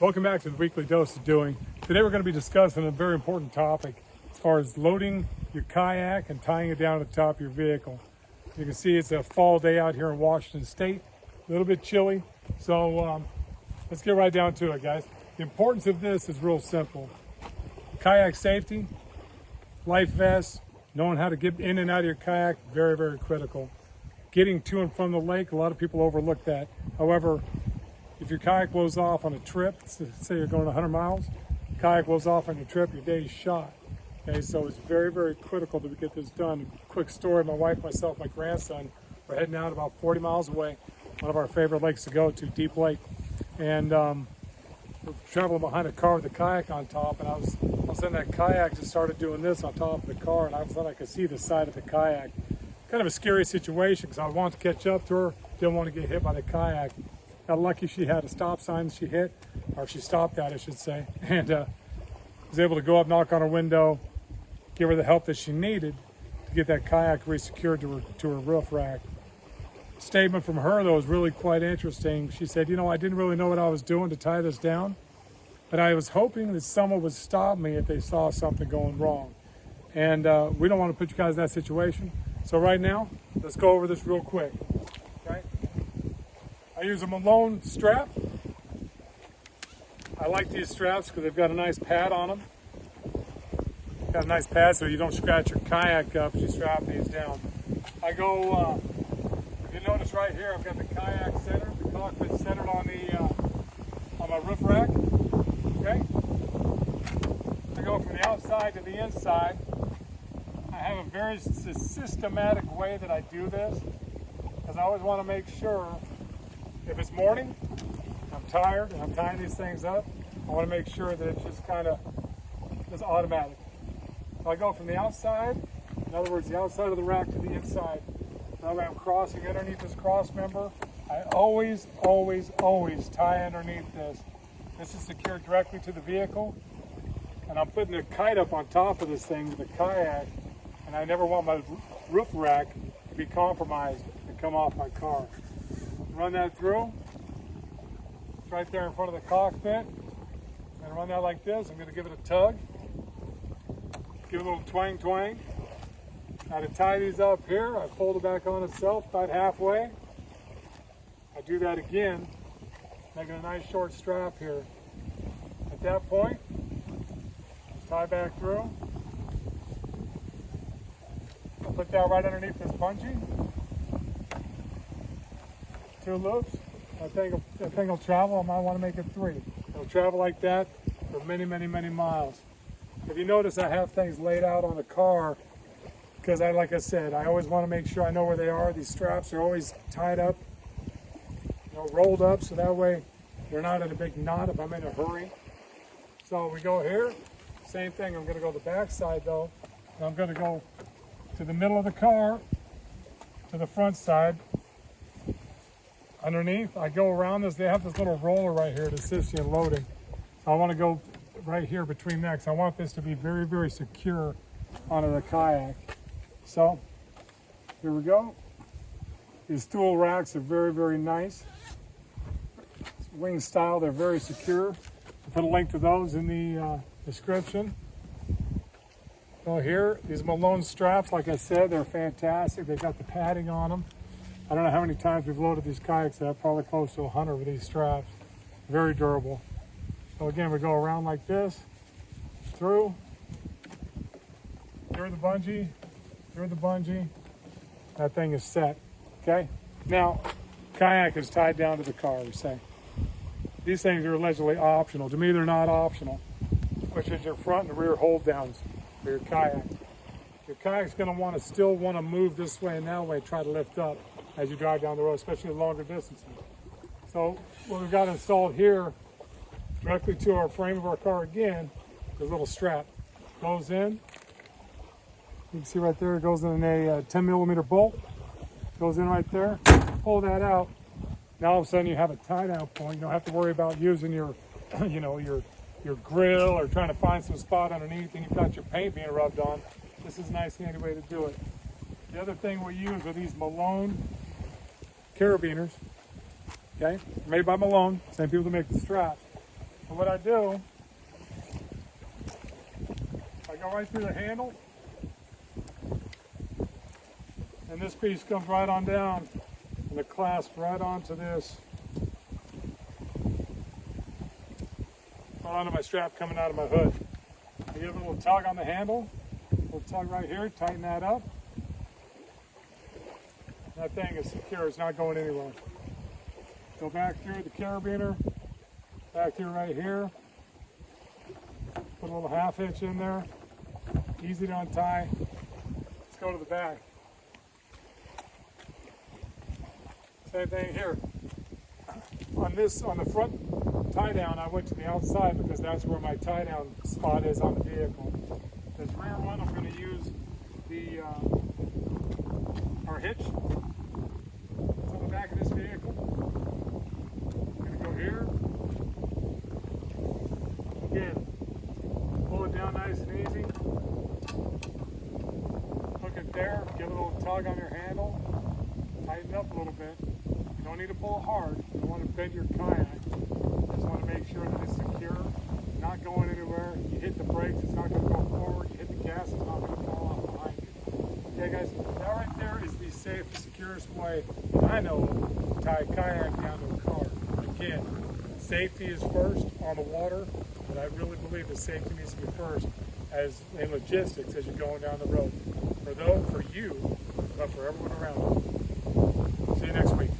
Welcome back to the Weekly Dose of Doing. Today we're going to be discussing a very important topic as far as loading your kayak and tying it down to the top of your vehicle. You can see it's a fall day out here in Washington State, a little bit chilly, so let's get right down to it, guys. The importance of this is real simple. Kayak safety, life vests, knowing how to get in and out of your kayak, very, very critical. Getting to and from the lake, a lot of people overlook that. However, if your kayak blows off on a trip, say you're going 100 miles, kayak blows off on your trip, your day's shot. Okay, so it's very, very critical that we get this done. Quick story, my wife, myself, my grandson, we're heading out about 40 miles away, one of our favorite lakes to go to, Deep Lake. And we're traveling behind a car with a kayak on top, and I was in that kayak, just started doing this on top of the car, and I thought I could see the side of the kayak. Kind of a scary situation because I wanted to catch up to her, didn't want to get hit by the kayak. Got lucky she had a stop sign that she hit, or she stopped at, I should say, and was able to go up, knock on her window, give her the help that she needed to get that kayak re-secured to her roof rack. Statement from her, though, was really quite interesting. She said, you know, I didn't really know what I was doing to tie this down, but I was hoping that someone would stop me if they saw something going wrong. And we don't want to put you guys in that situation. So right now, let's go over this real quick, okay? I use a Malone strap. I like these straps because they've got a nice pad on them. Got a nice pad so you don't scratch your kayak up as you strap these down. I go, if you notice right here, I've got the kayak centered, the cockpit centered on my roof rack, okay? I go from the outside to the inside. I have a very systematic way that I do this because I always want to make sure if it's morning, I'm tired and I'm tying these things up, I want to make sure that it's just kind of just automatic. So I go from the outside, in other words, the outside of the rack to the inside. That way I'm crossing underneath this cross member. I always, always, always tie underneath this. This is secured directly to the vehicle. And I'm putting a kite up on top of this thing with a kayak. And I never want my roof rack to be compromised and come off my car. Run that through. It's right there in front of the cockpit. And run that like this. I'm going to give it a tug. Give it a little twang twang. Now to tie these up here, I fold it back on itself about halfway. I do that again, making a nice short strap here. At that point, tie back through. I'll put that right underneath this bungee. 2 loops. That thing will travel. I might want to make it 3. It'll travel like that for many, many, many miles. If you notice, I have things laid out on the car because like I said, I always want to make sure I know where they are. These straps are always tied up, rolled up, so that way they're not in a big knot if I'm in a hurry. So we go here, same thing. I'm going to go to the back side though, and I'm going to go to the middle of the car, to the front side. Underneath, I go around this. They have this little roller right here to assist you in loading. I want to go right here between that because I want this to be very, very secure onto the kayak. So, here we go. These stool racks are very, very nice. Wing style, they're very secure. I'll put a link to those in the description. So here, these Malone straps, like I said, they're fantastic. They've got the padding on them. I don't know how many times we've loaded these kayaks. I've probably close to 100 with these straps. Very durable. So again, we go around like this, through the bungee, through the bungee. That thing is set, okay? Now, kayak is tied down to the car, we say. These things are allegedly optional. To me, they're not optional, which is your front and rear hold downs for your kayak. Your kayak's gonna still want to move this way and that way, try to lift up as you drive down the road, especially longer distances. So what we've got installed here, directly to our frame of our car again, is a little strap. Goes in. You can see right there, it goes in a 10 millimeter bolt. Goes in right there. Pull that out. Now all of a sudden you have a tie down point. You don't have to worry about using your, your grill or trying to find some spot underneath and you've got your paint being rubbed on. This is a nice handy way to do it. The other thing we use are these Malone carabiners. Okay, made by Malone, same people that make the strap. So what I do, I go right through the handle, and this piece comes right on down, and the clasp right onto this, right onto my strap coming out of my hood. I give a little tug on the handle, a little tug right here, tighten that up. That thing is secure, it's not going anywhere. Go back through the carabiner, back through right here. Put a little half hitch in there, easy to untie. Let's go to the back. Same thing here. On the front tie down, I went to the outside because that's where my tie down spot is on the vehicle. This rear one, I'm going to use our hitch. It's on the back of this vehicle. I'm going to go here. Again, pull it down nice and easy. Hook it there, give it a little tug on your handle, tighten it up a little bit. You don't need to pull hard. You don't want to bend your kayak. You just want to make sure that it's secure, not going anywhere. You hit the brakes, it's not going to go forward. You hit the gas, it's not going to fall off behind you. Okay guys, that right there is the safest, securest way that I know of to tie a kayak down to a car. Again, safety is first on the water, but I really believe that safety needs to be first as in logistics as you're going down the road. For you, but for everyone around you. See you next week.